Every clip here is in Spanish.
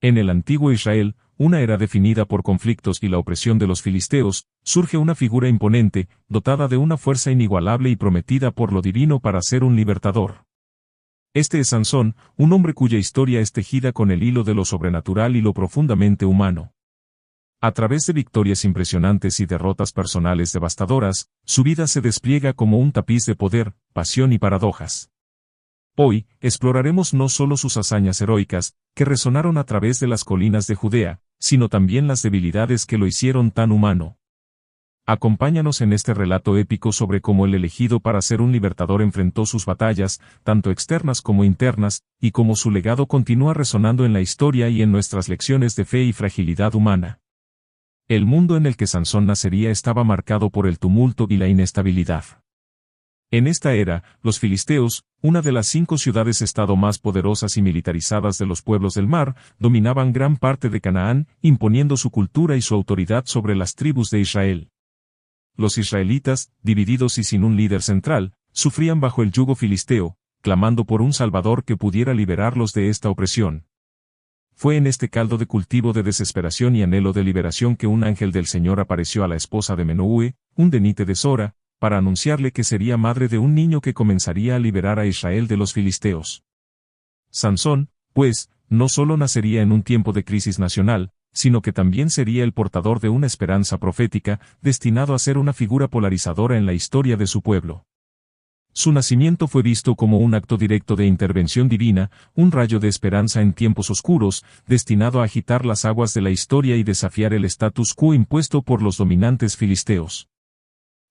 En el antiguo Israel, una era definida por conflictos y la opresión de los filisteos, surge una figura imponente, dotada de una fuerza inigualable y prometida por lo divino para ser un libertador. Este es Sansón, un hombre cuya historia es tejida con el hilo de lo sobrenatural y lo profundamente humano. A través de victorias impresionantes y derrotas personales devastadoras, su vida se despliega como un tapiz de poder, pasión y paradojas. Hoy, exploraremos no solo sus hazañas heroicas, que resonaron a través de las colinas de Judea, sino también las debilidades que lo hicieron tan humano. Acompáñanos en este relato épico sobre cómo el elegido para ser un libertador enfrentó sus batallas, tanto externas como internas, y cómo su legado continúa resonando en la historia y en nuestras lecciones de fe y fragilidad humana. El mundo en el que Sansón nacería estaba marcado por el tumulto y la inestabilidad. En esta era, los filisteos, una de las 5 ciudades-estado más poderosas y militarizadas de los pueblos del mar, dominaban gran parte de Canaán, imponiendo su cultura y su autoridad sobre las tribus de Israel. Los israelitas, divididos y sin un líder central, sufrían bajo el yugo filisteo, clamando por un salvador que pudiera liberarlos de esta opresión. Fue en este caldo de cultivo de desesperación y anhelo de liberación que un ángel del Señor apareció a la esposa de Menúe, un denite de Sora, para anunciarle que sería madre de un niño que comenzaría a liberar a Israel de los filisteos. Sansón, pues, no solo nacería en un tiempo de crisis nacional, sino que también sería el portador de una esperanza profética, destinado a ser una figura polarizadora en la historia de su pueblo. Su nacimiento fue visto como un acto directo de intervención divina, un rayo de esperanza en tiempos oscuros, destinado a agitar las aguas de la historia y desafiar el status quo impuesto por los dominantes filisteos.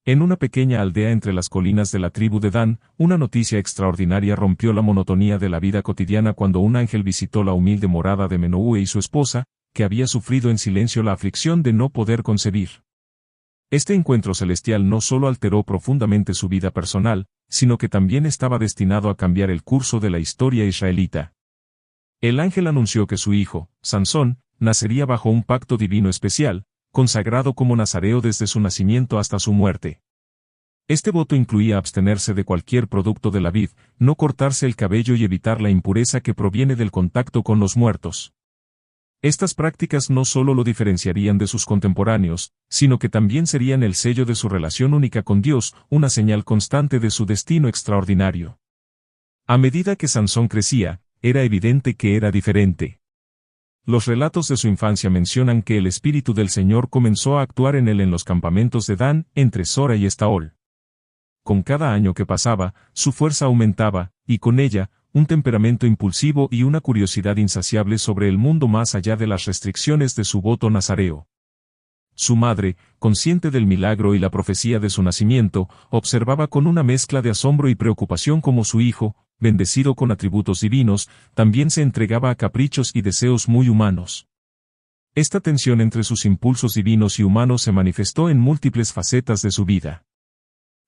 En una pequeña aldea entre las colinas de la tribu de Dan, una noticia extraordinaria rompió la monotonía de la vida cotidiana cuando un ángel visitó la humilde morada de Menúe y su esposa, que había sufrido en silencio la aflicción de no poder concebir. Este encuentro celestial no solo alteró profundamente su vida personal, sino que también estaba destinado a cambiar el curso de la historia israelita. El ángel anunció que su hijo, Sansón, nacería bajo un pacto divino especial, consagrado como nazareo desde su nacimiento hasta su muerte. Este voto incluía abstenerse de cualquier producto de la vid, no cortarse el cabello y evitar la impureza que proviene del contacto con los muertos. Estas prácticas no solo lo diferenciarían de sus contemporáneos, sino que también serían el sello de su relación única con Dios, una señal constante de su destino extraordinario. A medida que Sansón crecía, era evidente que era diferente. Los relatos de su infancia mencionan que el Espíritu del Señor comenzó a actuar en él en los campamentos de Dan, entre Sora y Estaol. Con cada año que pasaba, su fuerza aumentaba, y con ella, un temperamento impulsivo y una curiosidad insaciable sobre el mundo más allá de las restricciones de su voto nazareo. Su madre, consciente del milagro y la profecía de su nacimiento, observaba con una mezcla de asombro y preocupación cómo su hijo, bendecido con atributos divinos, también se entregaba a caprichos y deseos muy humanos. Esta tensión entre sus impulsos divinos y humanos se manifestó en múltiples facetas de su vida.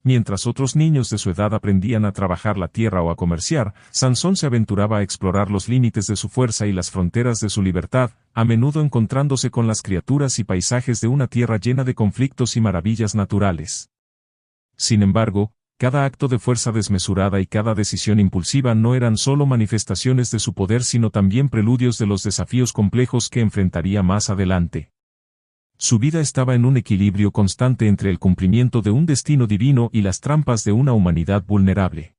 Mientras otros niños de su edad aprendían a trabajar la tierra o a comerciar, Sansón se aventuraba a explorar los límites de su fuerza y las fronteras de su libertad, a menudo encontrándose con las criaturas y paisajes de una tierra llena de conflictos y maravillas naturales. Sin embargo, cada acto de fuerza desmesurada y cada decisión impulsiva no eran solo manifestaciones de su poder sino también preludios de los desafíos complejos que enfrentaría más adelante. Su vida estaba en un equilibrio constante entre el cumplimiento de un destino divino y las trampas de una humanidad vulnerable.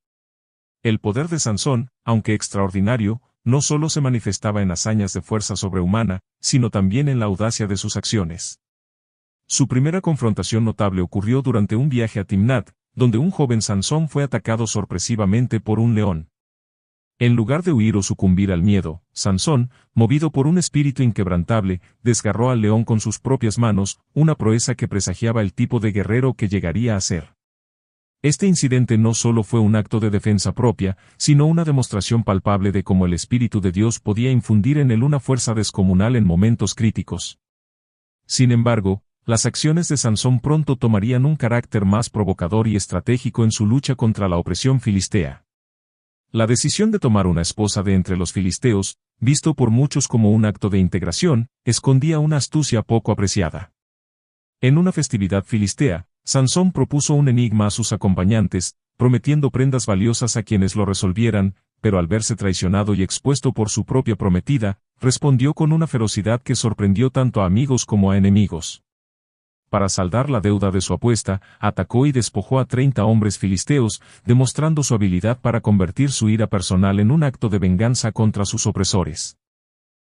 El poder de Sansón, aunque extraordinario, no solo se manifestaba en hazañas de fuerza sobrehumana, sino también en la audacia de sus acciones. Su primera confrontación notable ocurrió durante un viaje a Timnat, donde un joven Sansón fue atacado sorpresivamente por un león. En lugar de huir o sucumbir al miedo, Sansón, movido por un espíritu inquebrantable, desgarró al león con sus propias manos, una proeza que presagiaba el tipo de guerrero que llegaría a ser. Este incidente no solo fue un acto de defensa propia, sino una demostración palpable de cómo el Espíritu de Dios podía infundir en él una fuerza descomunal en momentos críticos. Sin embargo, las acciones de Sansón pronto tomarían un carácter más provocador y estratégico en su lucha contra la opresión filistea. La decisión de tomar una esposa de entre los filisteos, visto por muchos como un acto de integración, escondía una astucia poco apreciada. En una festividad filistea, Sansón propuso un enigma a sus acompañantes, prometiendo prendas valiosas a quienes lo resolvieran, pero al verse traicionado y expuesto por su propia prometida, respondió con una ferocidad que sorprendió tanto a amigos como a enemigos. Para saldar la deuda de su apuesta, atacó y despojó a 30 hombres filisteos, demostrando su habilidad para convertir su ira personal en un acto de venganza contra sus opresores.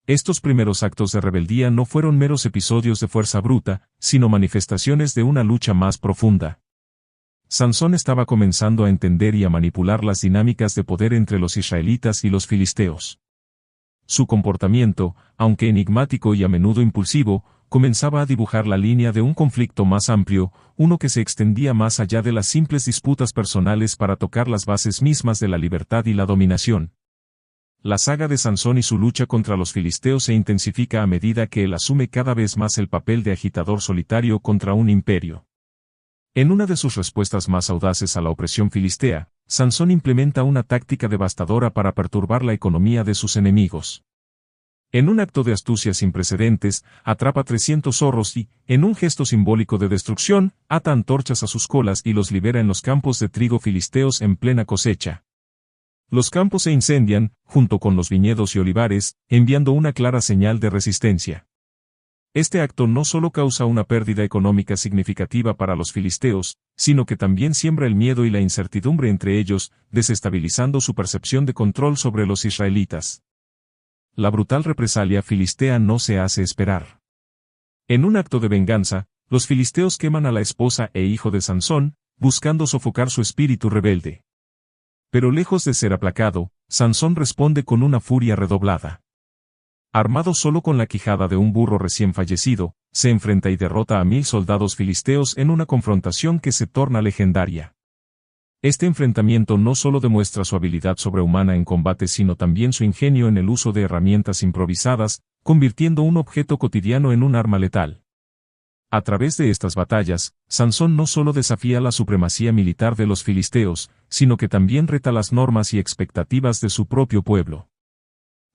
Estos primeros actos de rebeldía no fueron meros episodios de fuerza bruta, sino manifestaciones de una lucha más profunda. Sansón estaba comenzando a entender y a manipular las dinámicas de poder entre los israelitas y los filisteos. Su comportamiento, aunque enigmático y a menudo impulsivo, comenzaba a dibujar la línea de un conflicto más amplio, uno que se extendía más allá de las simples disputas personales para tocar las bases mismas de la libertad y la dominación. La saga de Sansón y su lucha contra los filisteos se intensifica a medida que él asume cada vez más el papel de agitador solitario contra un imperio. En una de sus respuestas más audaces a la opresión filistea, Sansón implementa una táctica devastadora para perturbar la economía de sus enemigos. En un acto de astucia sin precedentes, atrapa 300 zorros y, en un gesto simbólico de destrucción, ata antorchas a sus colas y los libera en los campos de trigo filisteos en plena cosecha. Los campos se incendian, junto con los viñedos y olivares, enviando una clara señal de resistencia. Este acto no solo causa una pérdida económica significativa para los filisteos, sino que también siembra el miedo y la incertidumbre entre ellos, desestabilizando su percepción de control sobre los israelitas. La brutal represalia filistea no se hace esperar. En un acto de venganza, los filisteos queman a la esposa e hijo de Sansón, buscando sofocar su espíritu rebelde. Pero lejos de ser aplacado, Sansón responde con una furia redoblada. Armado solo con la quijada de un burro recién fallecido, se enfrenta y derrota a 1000 soldados filisteos en una confrontación que se torna legendaria. Este enfrentamiento no solo demuestra su habilidad sobrehumana en combate sino también su ingenio en el uso de herramientas improvisadas, convirtiendo un objeto cotidiano en un arma letal. A través de estas batallas, Sansón no solo desafía la supremacía militar de los filisteos, sino que también reta las normas y expectativas de su propio pueblo.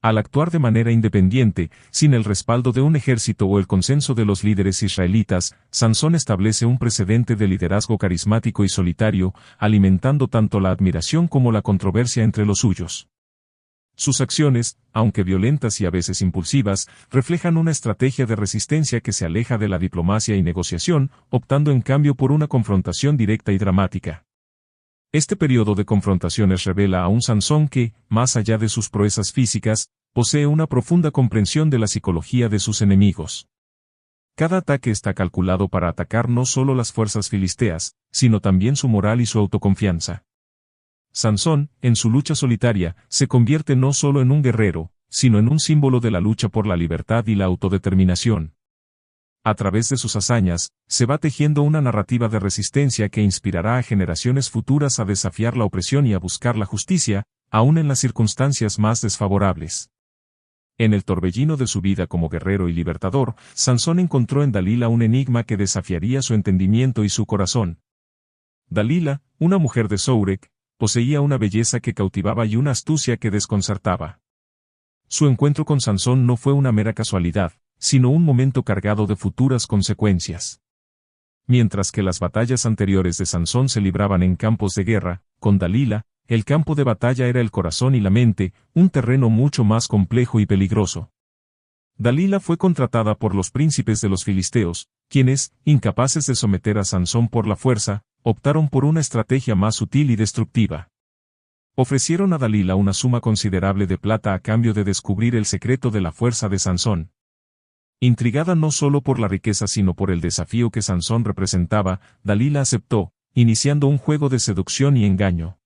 Al actuar de manera independiente, sin el respaldo de un ejército o el consenso de los líderes israelitas, Sansón establece un precedente de liderazgo carismático y solitario, alimentando tanto la admiración como la controversia entre los suyos. Sus acciones, aunque violentas y a veces impulsivas, reflejan una estrategia de resistencia que se aleja de la diplomacia y negociación, optando en cambio por una confrontación directa y dramática. Este periodo de confrontaciones revela a un Sansón que, más allá de sus proezas físicas, posee una profunda comprensión de la psicología de sus enemigos. Cada ataque está calculado para atacar no solo las fuerzas filisteas, sino también su moral y su autoconfianza. Sansón, en su lucha solitaria, se convierte no solo en un guerrero, sino en un símbolo de la lucha por la libertad y la autodeterminación. A través de sus hazañas, se va tejiendo una narrativa de resistencia que inspirará a generaciones futuras a desafiar la opresión y a buscar la justicia, aun en las circunstancias más desfavorables. En el torbellino de su vida como guerrero y libertador, Sansón encontró en Dalila un enigma que desafiaría su entendimiento y su corazón. Dalila, una mujer de Sourek, poseía una belleza que cautivaba y una astucia que desconcertaba. Su encuentro con Sansón no fue una mera casualidad, sino un momento cargado de futuras consecuencias. Mientras que las batallas anteriores de Sansón se libraban en campos de guerra, con Dalila, el campo de batalla era el corazón y la mente, un terreno mucho más complejo y peligroso. Dalila fue contratada por los príncipes de los filisteos, quienes, incapaces de someter a Sansón por la fuerza, optaron por una estrategia más sutil y destructiva. Ofrecieron a Dalila una suma considerable de plata a cambio de descubrir el secreto de la fuerza de Sansón. Intrigada no solo por la riqueza sino por el desafío que Sansón representaba, Dalila aceptó, iniciando un juego de seducción y engaño.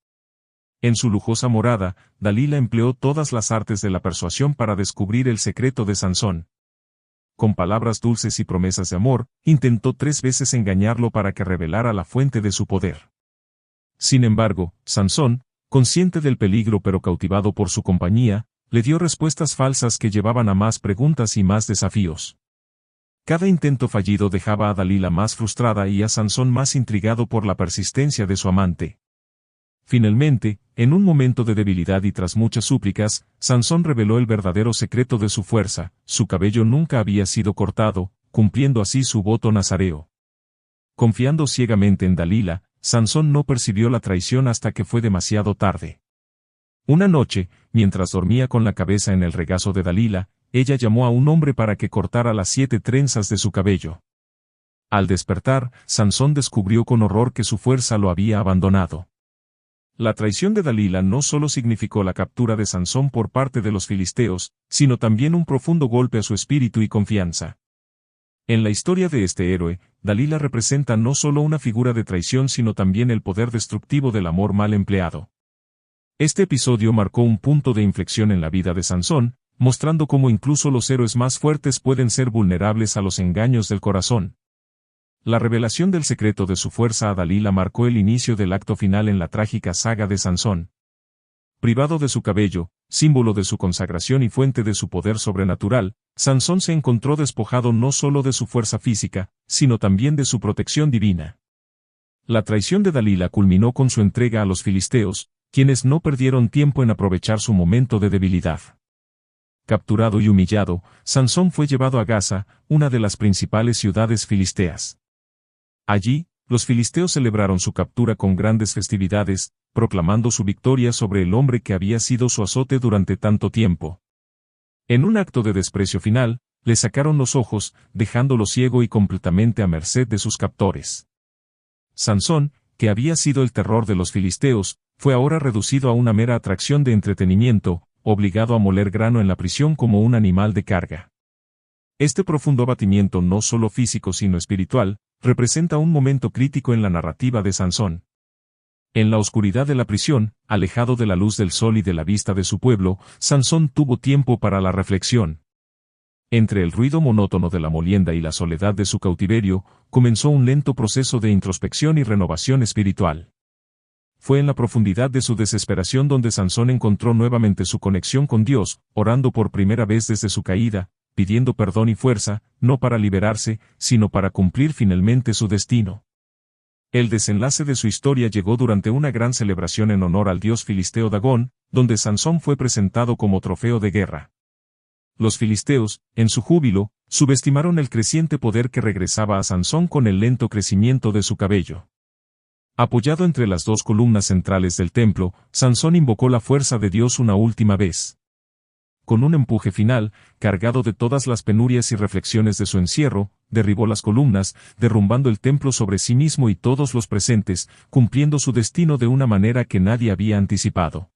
En su lujosa morada, Dalila empleó todas las artes de la persuasión para descubrir el secreto de Sansón. Con palabras dulces y promesas de amor, intentó 3 veces engañarlo para que revelara la fuente de su poder. Sin embargo, Sansón, consciente del peligro pero cautivado por su compañía, le dio respuestas falsas que llevaban a más preguntas y más desafíos. Cada intento fallido dejaba a Dalila más frustrada y a Sansón más intrigado por la persistencia de su amante. Finalmente, en un momento de debilidad y tras muchas súplicas, Sansón reveló el verdadero secreto de su fuerza: su cabello nunca había sido cortado, cumpliendo así su voto nazareo. Confiando ciegamente en Dalila, Sansón no percibió la traición hasta que fue demasiado tarde. Una noche, mientras dormía con la cabeza en el regazo de Dalila, ella llamó a un hombre para que cortara las 7 trenzas de su cabello. Al despertar, Sansón descubrió con horror que su fuerza lo había abandonado. La traición de Dalila no solo significó la captura de Sansón por parte de los filisteos, sino también un profundo golpe a su espíritu y confianza. En la historia de este héroe, Dalila representa no solo una figura de traición sino también el poder destructivo del amor mal empleado. Este episodio marcó un punto de inflexión en la vida de Sansón, mostrando cómo incluso los héroes más fuertes pueden ser vulnerables a los engaños del corazón. La revelación del secreto de su fuerza a Dalila marcó el inicio del acto final en la trágica saga de Sansón. Privado de su cabello, símbolo de su consagración y fuente de su poder sobrenatural, Sansón se encontró despojado no solo de su fuerza física, sino también de su protección divina. La traición de Dalila culminó con su entrega a los filisteos, quienes no perdieron tiempo en aprovechar su momento de debilidad. Capturado y humillado, Sansón fue llevado a Gaza, una de las principales ciudades filisteas. Allí, los filisteos celebraron su captura con grandes festividades, proclamando su victoria sobre el hombre que había sido su azote durante tanto tiempo. En un acto de desprecio final, le sacaron los ojos, dejándolo ciego y completamente a merced de sus captores. Sansón, que había sido el terror de los filisteos, fue ahora reducido a una mera atracción de entretenimiento, obligado a moler grano en la prisión como un animal de carga. Este profundo abatimiento no solo físico sino espiritual, representa un momento crítico en la narrativa de Sansón. En la oscuridad de la prisión, alejado de la luz del sol y de la vista de su pueblo, Sansón tuvo tiempo para la reflexión. Entre el ruido monótono de la molienda y la soledad de su cautiverio, comenzó un lento proceso de introspección y renovación espiritual. Fue en la profundidad de su desesperación donde Sansón encontró nuevamente su conexión con Dios, orando por primera vez desde su caída, pidiendo perdón y fuerza, no para liberarse, sino para cumplir finalmente su destino. El desenlace de su historia llegó durante una gran celebración en honor al dios filisteo Dagón, donde Sansón fue presentado como trofeo de guerra. Los filisteos, en su júbilo, subestimaron el creciente poder que regresaba a Sansón con el lento crecimiento de su cabello. Apoyado entre las 2 columnas centrales del templo, Sansón invocó la fuerza de Dios una última vez. Con un empuje final, cargado de todas las penurias y reflexiones de su encierro, derribó las columnas, derrumbando el templo sobre sí mismo y todos los presentes, cumpliendo su destino de una manera que nadie había anticipado.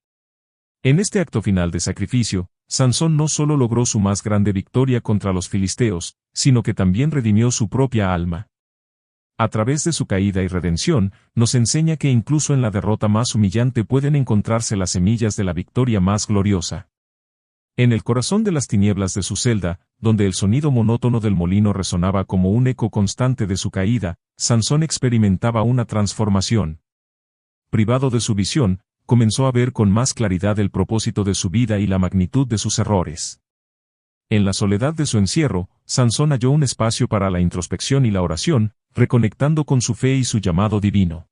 En este acto final de sacrificio, Sansón no solo logró su más grande victoria contra los filisteos, sino que también redimió su propia alma. A través de su caída y redención, nos enseña que incluso en la derrota más humillante pueden encontrarse las semillas de la victoria más gloriosa. En el corazón de las tinieblas de su celda, donde el sonido monótono del molino resonaba como un eco constante de su caída, Sansón experimentaba una transformación. Privado de su visión, comenzó a ver con más claridad el propósito de su vida y la magnitud de sus errores. En la soledad de su encierro, Sansón halló un espacio para la introspección y la oración, reconectando con su fe y su llamado divino.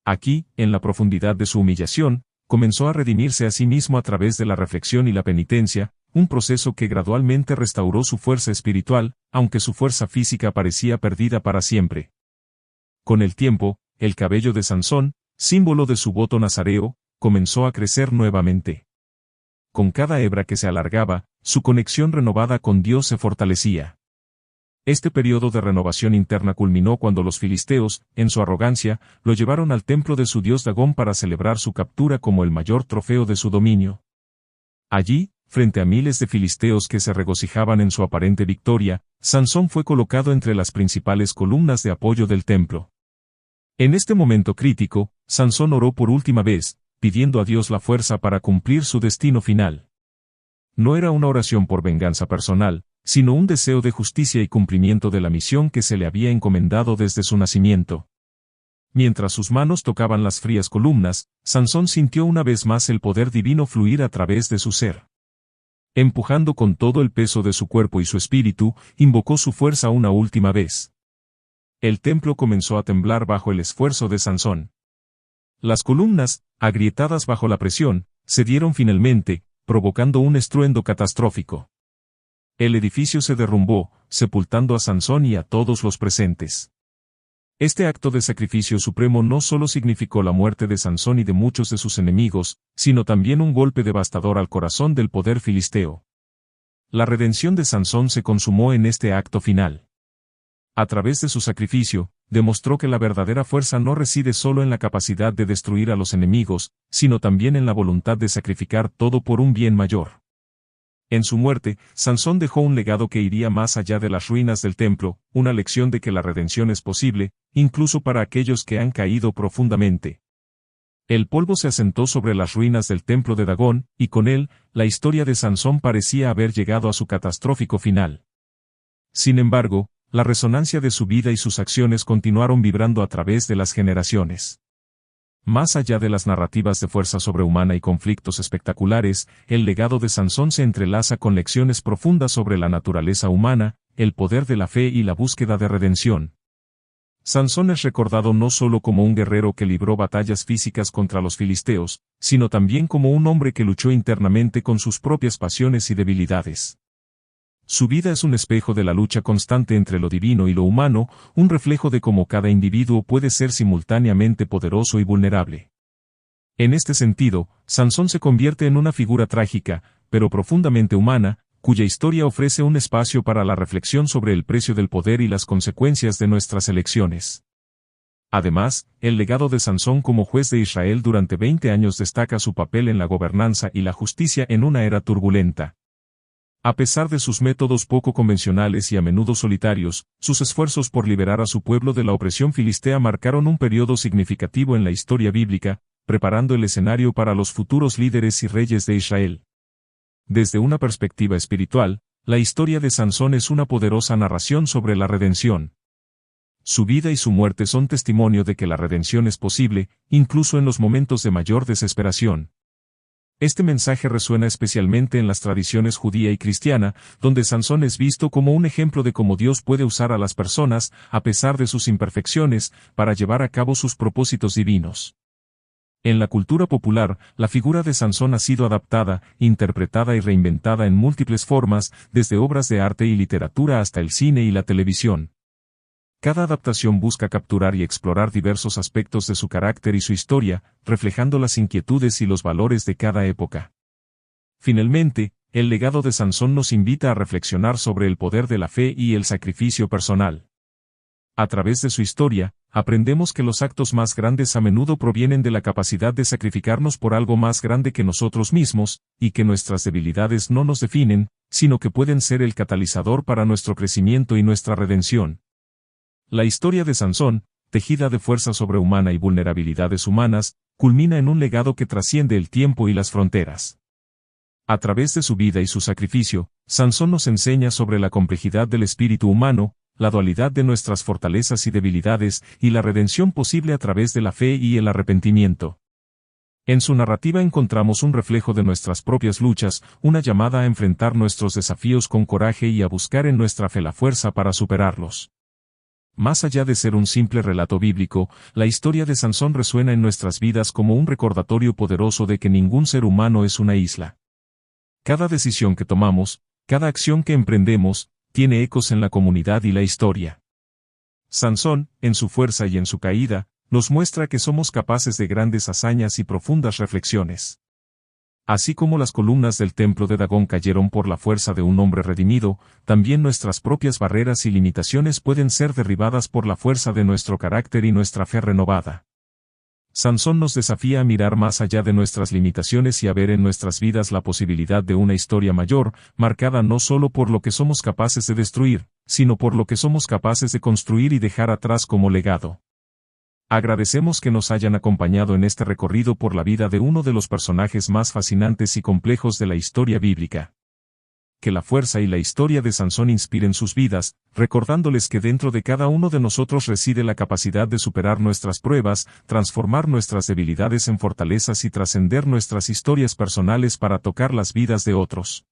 Aquí, en la profundidad de su humillación, comenzó a redimirse a sí mismo a través de la reflexión y la penitencia, un proceso que gradualmente restauró su fuerza espiritual, aunque su fuerza física parecía perdida para siempre. Con el tiempo, el cabello de Sansón, símbolo de su voto nazareo, comenzó a crecer nuevamente. Con cada hebra que se alargaba, su conexión renovada con Dios se fortalecía. Este periodo de renovación interna culminó cuando los filisteos, en su arrogancia, lo llevaron al templo de su dios Dagón para celebrar su captura como el mayor trofeo de su dominio. Allí, frente a miles de filisteos que se regocijaban en su aparente victoria, Sansón fue colocado entre las principales columnas de apoyo del templo. En este momento crítico, Sansón oró por última vez, pidiendo a Dios la fuerza para cumplir su destino final. No era una oración por venganza personal, sino un deseo de justicia y cumplimiento de la misión que se le había encomendado desde su nacimiento. Mientras sus manos tocaban las frías columnas, Sansón sintió una vez más el poder divino fluir a través de su ser. Empujando con todo el peso de su cuerpo y su espíritu, invocó su fuerza una última vez. El templo comenzó a temblar bajo el esfuerzo de Sansón. Las columnas, agrietadas bajo la presión, cedieron finalmente, provocando un estruendo catastrófico. El edificio se derrumbó, sepultando a Sansón y a todos los presentes. Este acto de sacrificio supremo no solo significó la muerte de Sansón y de muchos de sus enemigos, sino también un golpe devastador al corazón del poder filisteo. La redención de Sansón se consumó en este acto final. A través de su sacrificio, demostró que la verdadera fuerza no reside solo en la capacidad de destruir a los enemigos, sino también en la voluntad de sacrificar todo por un bien mayor. En su muerte, Sansón dejó un legado que iría más allá de las ruinas del templo, una lección de que la redención es posible, incluso para aquellos que han caído profundamente. El polvo se asentó sobre las ruinas del templo de Dagón, y con él, la historia de Sansón parecía haber llegado a su catastrófico final. Sin embargo, la resonancia de su vida y sus acciones continuaron vibrando a través de las generaciones. Más allá de las narrativas de fuerza sobrehumana y conflictos espectaculares, el legado de Sansón se entrelaza con lecciones profundas sobre la naturaleza humana, el poder de la fe y la búsqueda de redención. Sansón es recordado no solo como un guerrero que libró batallas físicas contra los filisteos, sino también como un hombre que luchó internamente con sus propias pasiones y debilidades. Su vida es un espejo de la lucha constante entre lo divino y lo humano, un reflejo de cómo cada individuo puede ser simultáneamente poderoso y vulnerable. En este sentido, Sansón se convierte en una figura trágica, pero profundamente humana, cuya historia ofrece un espacio para la reflexión sobre el precio del poder y las consecuencias de nuestras elecciones. Además, el legado de Sansón como juez de Israel durante 20 años destaca su papel en la gobernanza y la justicia en una era turbulenta. A pesar de sus métodos poco convencionales y a menudo solitarios, sus esfuerzos por liberar a su pueblo de la opresión filistea marcaron un periodo significativo en la historia bíblica, preparando el escenario para los futuros líderes y reyes de Israel. Desde una perspectiva espiritual, la historia de Sansón es una poderosa narración sobre la redención. Su vida y su muerte son testimonio de que la redención es posible, incluso en los momentos de mayor desesperación. Este mensaje resuena especialmente en las tradiciones judía y cristiana, donde Sansón es visto como un ejemplo de cómo Dios puede usar a las personas, a pesar de sus imperfecciones, para llevar a cabo sus propósitos divinos. En la cultura popular, la figura de Sansón ha sido adaptada, interpretada y reinventada en múltiples formas, desde obras de arte y literatura hasta el cine y la televisión. Cada adaptación busca capturar y explorar diversos aspectos de su carácter y su historia, reflejando las inquietudes y los valores de cada época. Finalmente, el legado de Sansón nos invita a reflexionar sobre el poder de la fe y el sacrificio personal. A través de su historia, aprendemos que los actos más grandes a menudo provienen de la capacidad de sacrificarnos por algo más grande que nosotros mismos, y que nuestras debilidades no nos definen, sino que pueden ser el catalizador para nuestro crecimiento y nuestra redención. La historia de Sansón, tejida de fuerza sobrehumana y vulnerabilidades humanas, culmina en un legado que trasciende el tiempo y las fronteras. A través de su vida y su sacrificio, Sansón nos enseña sobre la complejidad del espíritu humano, la dualidad de nuestras fortalezas y debilidades, y la redención posible a través de la fe y el arrepentimiento. En su narrativa encontramos un reflejo de nuestras propias luchas, una llamada a enfrentar nuestros desafíos con coraje y a buscar en nuestra fe la fuerza para superarlos. Más allá de ser un simple relato bíblico, la historia de Sansón resuena en nuestras vidas como un recordatorio poderoso de que ningún ser humano es una isla. Cada decisión que tomamos, cada acción que emprendemos, tiene ecos en la comunidad y la historia. Sansón, en su fuerza y en su caída, nos muestra que somos capaces de grandes hazañas y profundas reflexiones. Así como las columnas del templo de Dagón cayeron por la fuerza de un hombre redimido, también nuestras propias barreras y limitaciones pueden ser derribadas por la fuerza de nuestro carácter y nuestra fe renovada. Sansón nos desafía a mirar más allá de nuestras limitaciones y a ver en nuestras vidas la posibilidad de una historia mayor, marcada no solo por lo que somos capaces de destruir, sino por lo que somos capaces de construir y dejar atrás como legado. Agradecemos que nos hayan acompañado en este recorrido por la vida de uno de los personajes más fascinantes y complejos de la historia bíblica. Que la fuerza y la historia de Sansón inspiren sus vidas, recordándoles que dentro de cada uno de nosotros reside la capacidad de superar nuestras pruebas, transformar nuestras debilidades en fortalezas y trascender nuestras historias personales para tocar las vidas de otros.